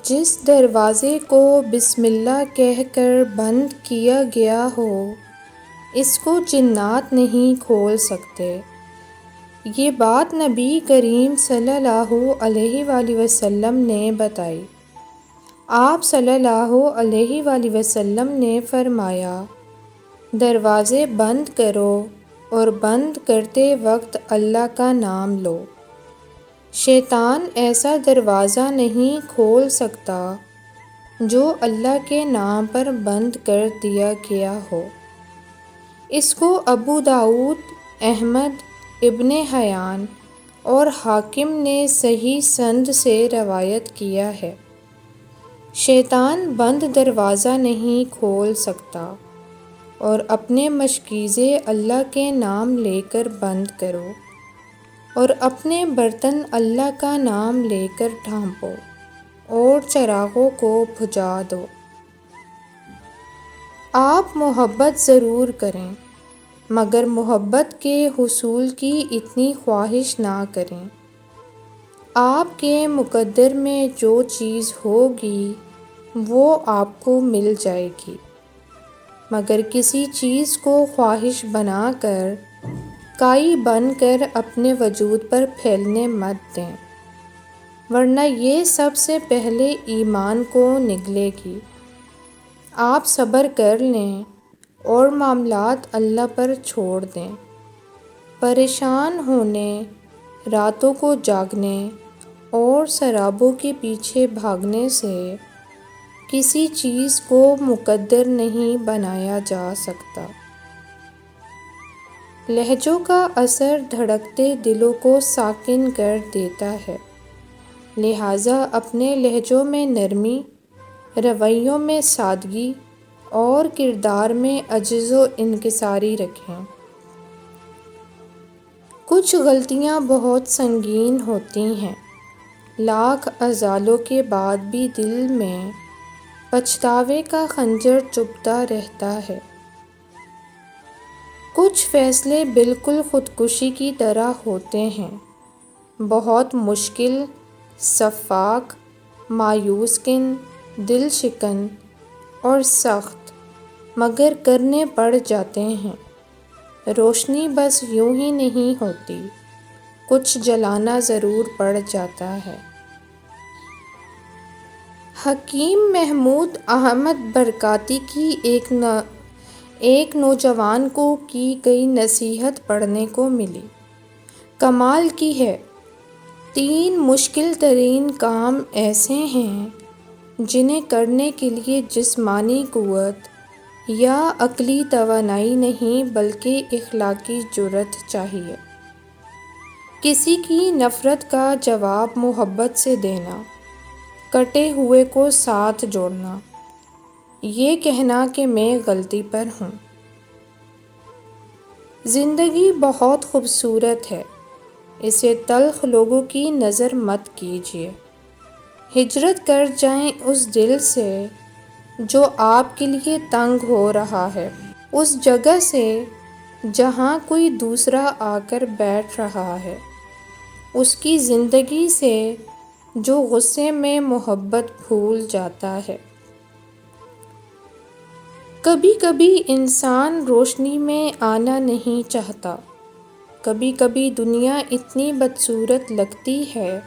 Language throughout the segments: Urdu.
جس دروازے کو بسم اللہ کہہ کر بند کیا گیا ہو اس کو جنات نہیں کھول سکتے۔ یہ بات نبی کریم صلی اللہ علیہ وآلہ وسلم نے بتائی۔ آپ صلی اللہ علیہ وآلہ وسلم نے فرمایا، دروازے بند کرو اور بند کرتے وقت اللہ کا نام لو۔ شیطان ایسا دروازہ نہیں کھول سکتا جو اللہ کے نام پر بند کر دیا گیا ہو۔ اس کو ابو داؤد، احمد، ابن حیان اور حاکم نے صحیح سند سے روایت کیا ہے۔ شیطان بند دروازہ نہیں کھول سکتا، اور اپنے مشکیزے اللہ کے نام لے کر بند کرو، اور اپنے برتن اللہ کا نام لے کر ڈھانپو اور چراغوں کو بجھا دو۔ آپ محبت ضرور کریں، مگر محبت کے حصول کی اتنی خواہش نہ کریں۔ آپ کے مقدر میں جو چیز ہوگی وہ آپ کو مل جائے گی، مگر کسی چیز کو خواہش بنا کر کائی بن کر اپنے وجود پر پھیلنے مت دیں، ورنہ یہ سب سے پہلے ایمان کو نگلے گی۔ آپ صبر کر لیں اور معاملات اللہ پر چھوڑ دیں۔ پریشان ہونے، راتوں کو جاگنے اور شرابوں کے پیچھے بھاگنے سے کسی چیز کو مقدر نہیں بنایا جا سکتا۔ لہجوں کا اثر دھڑکتے دلوں کو ساکن کر دیتا ہے، لہٰذا اپنے لہجوں میں نرمی، رویوں میں سادگی اور کردار میں عجز و انکساری رکھیں۔ کچھ غلطیاں بہت سنگین ہوتی ہیں، لاکھ ازالوں کے بعد بھی دل میں پچھتاوے کا خنجر چبھتا رہتا ہے۔ کچھ فیصلے بالکل خودکشی کی طرح ہوتے ہیں، بہت مشکل، شفاق، مایوس کن، دل شکن اور سخت، مگر کرنے پڑ جاتے ہیں۔ روشنی بس یوں ہی نہیں ہوتی، کچھ جلانا ضرور پڑ جاتا ہے۔ حکیم محمود احمد برکاتی کی ایک نوجوان کو کی گئی نصیحت پڑھنے کو ملی، کمال کی ہے۔ 3 مشکل ترین کام ایسے ہیں جنہیں کرنے کے لیے جسمانی قوت یا عقلی توانائی نہیں بلکہ اخلاقی جرأت چاہیے۔ کسی کی نفرت کا جواب محبت سے دینا، کٹے ہوئے کو ساتھ جوڑنا، یہ کہنا کہ میں غلطی پر ہوں۔ زندگی بہت خوبصورت ہے، اسے تلخ لوگوں کی نظر مت کیجیے۔ ہجرت کر جائیں اس دل سے جو آپ کے لیے تنگ ہو رہا ہے، اس جگہ سے جہاں کوئی دوسرا آ کر بیٹھ رہا ہے، اس کی زندگی سے جو غصے میں محبت بھول جاتا ہے۔ کبھی کبھی انسان روشنی میں آنا نہیں چاہتا، کبھی کبھی دنیا اتنی بدصورت لگتی ہے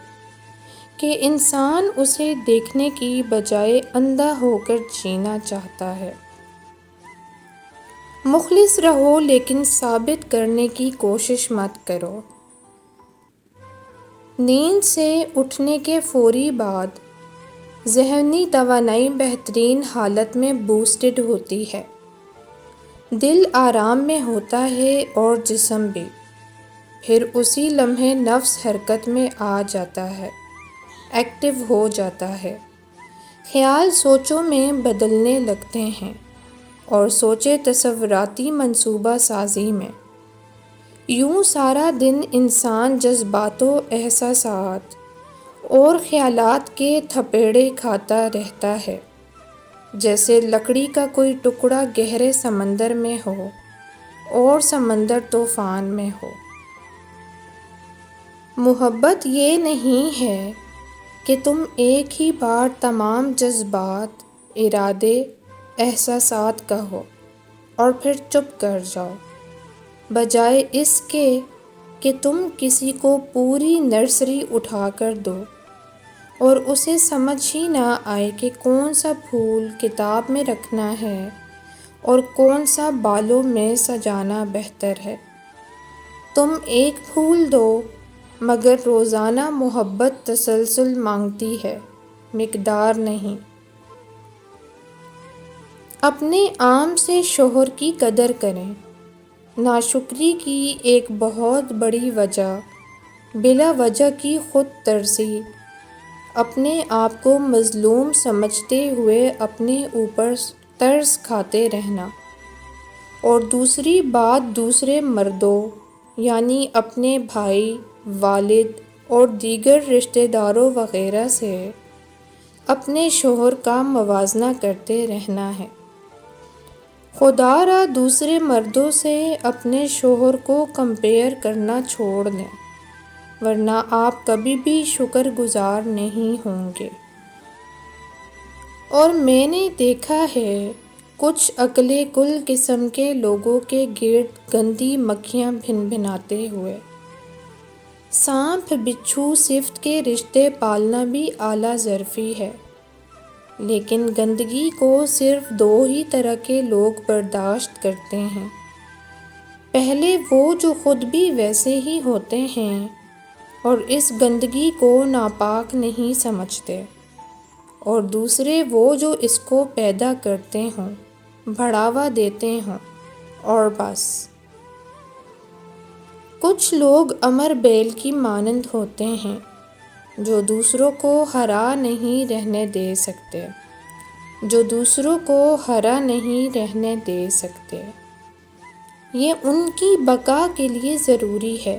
کہ انسان اسے دیکھنے کی بجائے اندھا ہو کر جینا چاہتا ہے۔ مخلص رہو لیکن ثابت کرنے کی کوشش مت کرو۔ نیند سے اٹھنے کے فوری بعد ذہنی توانائی بہترین حالت میں بوسٹڈ ہوتی ہے، دل آرام میں ہوتا ہے اور جسم بھی۔ پھر اسی لمحے نفس حرکت میں آ جاتا ہے، ایکٹیو ہو جاتا ہے، خیال سوچوں میں بدلنے لگتے ہیں اور سوچیں تصوراتی منصوبہ سازی میں۔ یوں سارا دن انسان جذبات و احساسات اور خیالات کے تھپیڑے کھاتا رہتا ہے، جیسے لکڑی کا کوئی ٹکڑا گہرے سمندر میں ہو اور سمندر طوفان میں ہو۔ محبت یہ نہیں ہے کہ تم ایک ہی بار تمام جذبات، ارادے، احساسات کہو اور پھر چپ کر جاؤ، بجائے اس کے کہ تم کسی کو پوری نرسری اٹھا کر دو اور اسے سمجھ ہی نہ آئے کہ کون سا پھول کتاب میں رکھنا ہے اور کون سا بالوں میں سجانا بہتر ہے۔ تم ایک پھول دو، مگر روزانہ محبت تسلسل مانگتی ہے، مقدار نہیں۔ اپنے عام سے شوہر کی قدر کریں۔ ناشکری کی ایک بہت بڑی وجہ بلا وجہ کی خود ترسی، اپنے آپ کو مظلوم سمجھتے ہوئے اپنے اوپر ترس کھاتے رہنا، اور دوسری بات دوسرے مردوں یعنی اپنے بھائی، والد اور دیگر رشتہ داروں وغیرہ سے اپنے شوہر کا موازنہ کرتے رہنا ہے۔ خدا را دوسرے مردوں سے اپنے شوہر کو کمپیئر کرنا چھوڑ دیں، ورنہ آپ کبھی بھی شکر گزار نہیں ہوں گے۔ اور میں نے دیکھا ہے کچھ عقل کل قسم کے لوگوں کے گرد گندی مکھیاں بھن بھناتے ہوئے۔ سانپ بچھو صفت کے رشتے پالنا بھی اعلیٰ ظرفی ہے، لیکن گندگی کو صرف دو ہی طرح کے لوگ برداشت کرتے ہیں۔ پہلے وہ جو خود بھی ویسے ہی ہوتے ہیں اور اس گندگی کو ناپاک نہیں سمجھتے، اور دوسرے وہ جو اس کو پیدا کرتے ہوں، بڑھاوا دیتے ہوں، اور بس۔ کچھ لوگ امر بیل کی مانند ہوتے ہیں جو دوسروں کو ہرا نہیں رہنے دے سکتے، یہ ان کی بقا کے لیے ضروری ہے،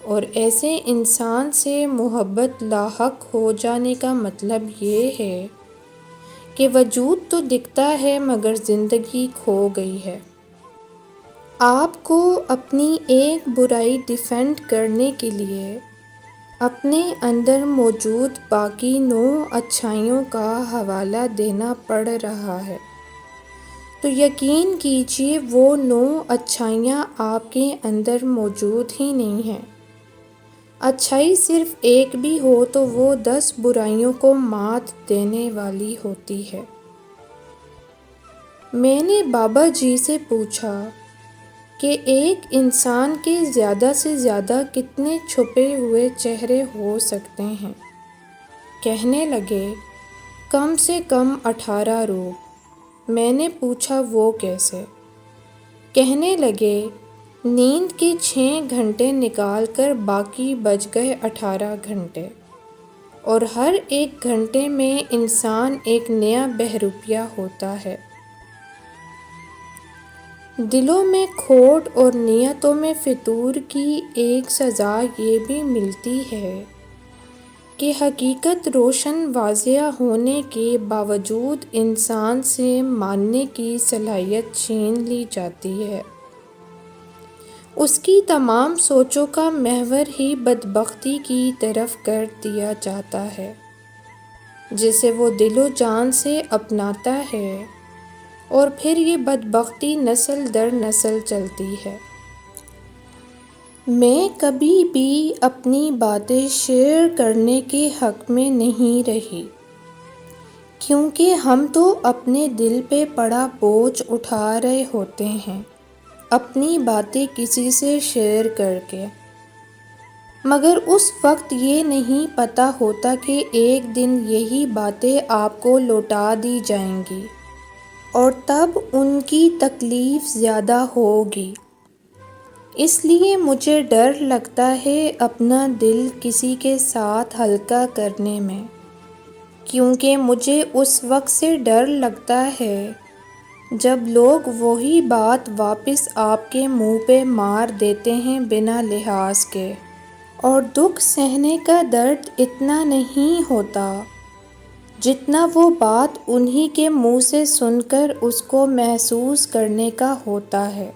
اور ایسے انسان سے محبت لاحق ہو جانے کا مطلب یہ ہے کہ وجود تو دکھتا ہے مگر زندگی کھو گئی ہے۔ آپ کو اپنی ایک برائی ڈیفینڈ کرنے کے لیے اپنے اندر موجود باقی 9 اچھائیوں کا حوالہ دینا پڑ رہا ہے، تو یقین کیجیے وہ 9 اچھائیاں آپ کے اندر موجود ہی نہیں ہیں۔ اچھائی صرف ایک بھی ہو تو وہ 10 برائیوں کو مات دینے والی ہوتی ہے۔ میں نے بابا جی سے پوچھا کہ ایک انسان کے زیادہ سے زیادہ کتنے چھپے ہوئے چہرے ہو سکتے ہیں؟ کہنے لگے کم سے کم 18 روپ۔ میں نے پوچھا وہ کیسے؟ کہنے لگے نیند کے 6 گھنٹے نکال کر باقی بچ گئے 18 گھنٹے، اور ہر ایک گھنٹے میں انسان ایک نیا بہروپیہ ہوتا ہے۔ دلوں میں کھوٹ اور نیتوں میں فتور کی ایک سزا یہ بھی ملتی ہے کہ حقیقت روشن واضح ہونے کے باوجود انسان سے ماننے کی صلاحیت چھین لی جاتی ہے۔ اس کی تمام سوچوں کا محور ہی بدبختی کی طرف کر دیا جاتا ہے، جسے وہ دل و جان سے اپناتا ہے، اور پھر یہ بدبختی نسل در نسل چلتی ہے۔ میں کبھی بھی اپنی باتیں شیئر کرنے کے حق میں نہیں رہی، کیونکہ ہم تو اپنے دل پہ پڑا بوجھ اٹھا رہے ہوتے ہیں اپنی باتیں کسی سے شیئر کر کے، مگر اس وقت یہ نہیں پتہ ہوتا کہ ایک دن یہی باتیں آپ کو لوٹا دی جائیں گی، اور تب ان کی تکلیف زیادہ ہوگی۔ اس لیے مجھے ڈر لگتا ہے اپنا دل کسی کے ساتھ ہلکا کرنے میں، کیونکہ مجھے اس وقت سے ڈر لگتا ہے جب لوگ وہی بات واپس آپ کے منہ پہ مار دیتے ہیں بنا لحاظ کے، اور دکھ سہنے کا درد اتنا نہیں ہوتا جتنا وہ بات انہی کے منہ سے سن کر اس کو محسوس کرنے کا ہوتا ہے۔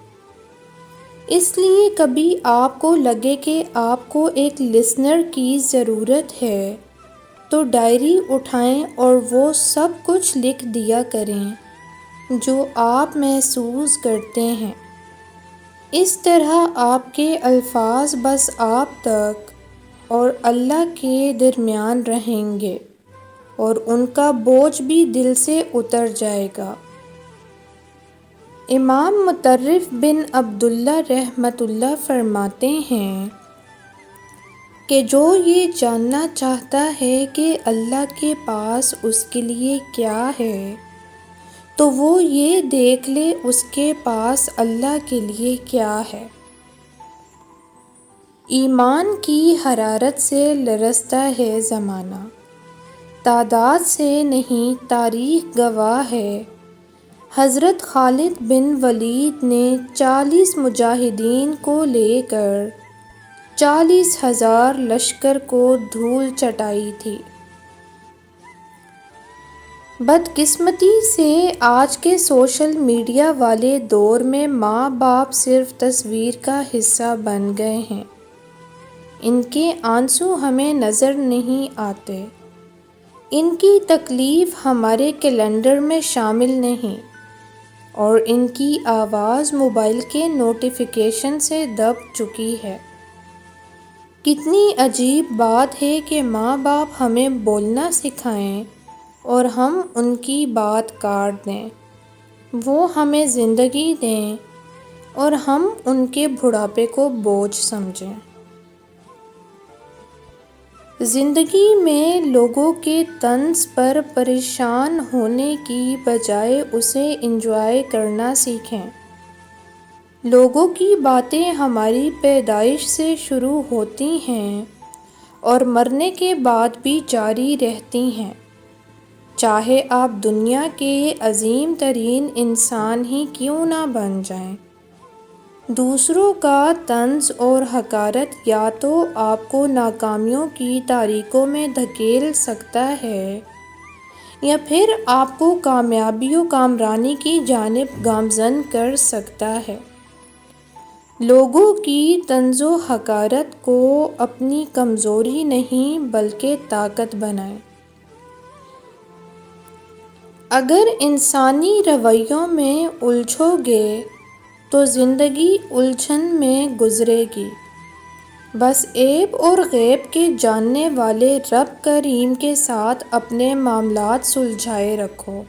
اس لیے کبھی آپ کو لگے کہ آپ کو ایک لسنر کی ضرورت ہے تو ڈائری اٹھائیں اور وہ سب کچھ لکھ دیا کریں جو آپ محسوس کرتے ہیں۔ اس طرح آپ کے الفاظ بس آپ تک اور اللہ کے درمیان رہیں گے اور ان کا بوجھ بھی دل سے اتر جائے گا۔ امام مطرف بن عبداللہ رحمۃ اللہ فرماتے ہیں کہ جو یہ جاننا چاہتا ہے کہ اللہ کے پاس اس کے لیے کیا ہے تو وہ یہ دیکھ لے اس کے پاس اللہ کے لیے کیا ہے۔ ایمان کی حرارت سے لرزتا ہے زمانہ، تعداد سے نہیں تاریخ گواہ ہے۔ حضرت خالد بن ولید نے 40 مجاہدین کو لے کر 40,000 لشکر کو دھول چٹائی تھی۔ بدقسمتی سے آج کے سوشل میڈیا والے دور میں ماں باپ صرف تصویر کا حصہ بن گئے ہیں۔ ان کے آنسو ہمیں نظر نہیں آتے، ان کی تکلیف ہمارے کیلنڈر میں شامل نہیں، اور ان کی آواز موبائل کے نوٹیفیکیشن سے دب چکی ہے۔ کتنی عجیب بات ہے کہ ماں باپ ہمیں بولنا سکھائیں اور ہم ان کی بات کاٹ دیں، وہ ہمیں زندگی دیں اور ہم ان کے بڑھاپے کو بوجھ سمجھیں۔ زندگی میں لوگوں کے طنز پر پریشان ہونے کی بجائے اسے انجوائے کرنا سیکھیں۔ لوگوں کی باتیں ہماری پیدائش سے شروع ہوتی ہیں اور مرنے کے بعد بھی جاری رہتی ہیں، چاہے آپ دنیا کے عظیم ترین انسان ہی کیوں نہ بن جائیں۔ دوسروں کا طنز اور حقارت یا تو آپ کو ناکامیوں کی تاریکیوں میں دھکیل سکتا ہے یا پھر آپ کو کامیابی و کامرانی کی جانب گامزن کر سکتا ہے۔ لوگوں کی طنز و حقارت کو اپنی کمزوری نہیں بلکہ طاقت بنائیں۔ اگر انسانی رویوں میں الجھو گے تو زندگی الجھن میں گزرے گی۔ بس عیب اور غیب کے جاننے والے رب کریم کے ساتھ اپنے معاملات سلجھائے رکھو،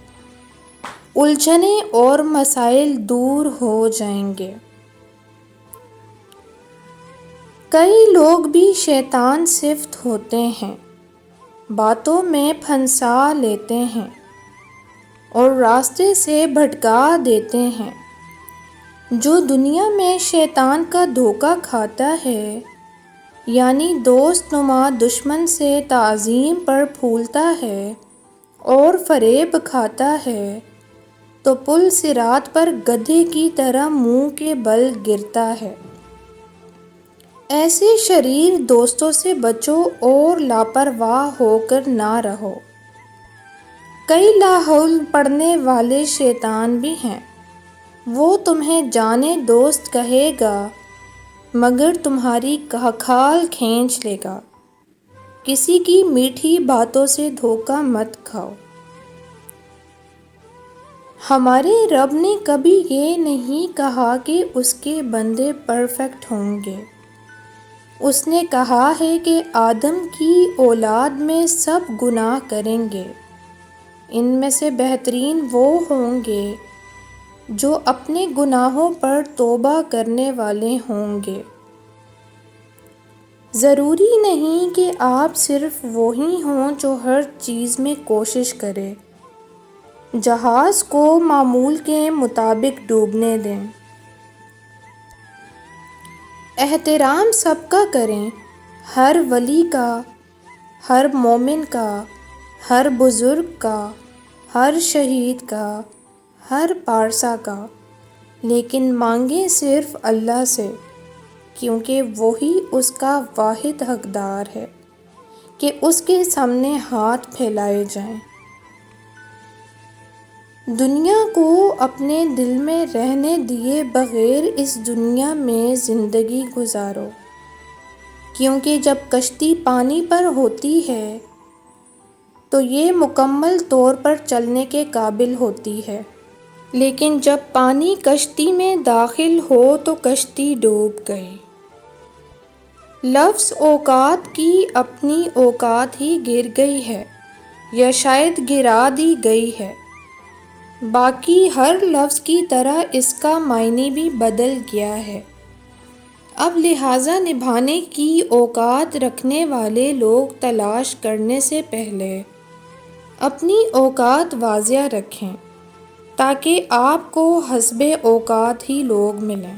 الجھنیں اور مسائل دور ہو جائیں گے۔ کئی لوگ بھی شیطان صفت ہوتے ہیں، باتوں میں پھنسا لیتے ہیں اور راستے سے بھٹکا دیتے ہیں۔ جو دنیا میں شیطان کا دھوکہ کھاتا ہے، یعنی دوست نما دشمن سے تعظیم پر پھولتا ہے اور فریب کھاتا ہے، تو پل صراط پر گدھے کی طرح منہ کے بل گرتا ہے۔ ایسے شریر دوستوں سے بچو اور لاپرواہ ہو کر نہ رہو۔ کئی لاحول پڑھنے والے شیطان بھی ہیں، وہ تمہیں جانے دوست کہے گا مگر تمہاری کھال کھینچ لے گا۔ کسی کی میٹھی باتوں سے دھوکہ مت کھاؤ۔ ہمارے رب نے کبھی یہ نہیں کہا کہ اس کے بندے پرفیکٹ ہوں گے۔ اس نے کہا ہے کہ آدم کی اولاد میں سب گناہ کریں گے، ان میں سے بہترین وہ ہوں گے جو اپنے گناہوں پر توبہ کرنے والے ہوں گے۔ ضروری نہیں کہ آپ صرف وہی ہوں جو ہر چیز میں کوشش کرے۔ جہاز کو معمول کے مطابق ڈوبنے دیں۔ احترام سب کا کریں، ہر ولی کا، ہر مومن کا، ہر بزرگ کا، ہر شہید کا، ہر پارسا کا، لیکن مانگیں صرف اللہ سے، کیونکہ وہی اس کا واحد حقدار ہے کہ اس کے سامنے ہاتھ پھیلائے جائیں۔ دنیا کو اپنے دل میں رہنے دیے بغیر اس دنیا میں زندگی گزارو، کیونکہ جب کشتی پانی پر ہوتی ہے تو یہ مکمل طور پر چلنے کے قابل ہوتی ہے، لیکن جب پانی کشتی میں داخل ہو تو کشتی ڈوب گئی۔ لفظ اوقات کی اپنی اوقات ہی گر گئی ہے یا شاید گرا دی گئی ہے، باقی ہر لفظ کی طرح اس کا معنی بھی بدل گیا ہے۔ اب لہٰذا نبھانے کی اوقات رکھنے والے لوگ تلاش کرنے سے پہلے اپنی اوقات واضح رکھیں تاکہ آپ کو حسب اوقات ہی لوگ ملیں۔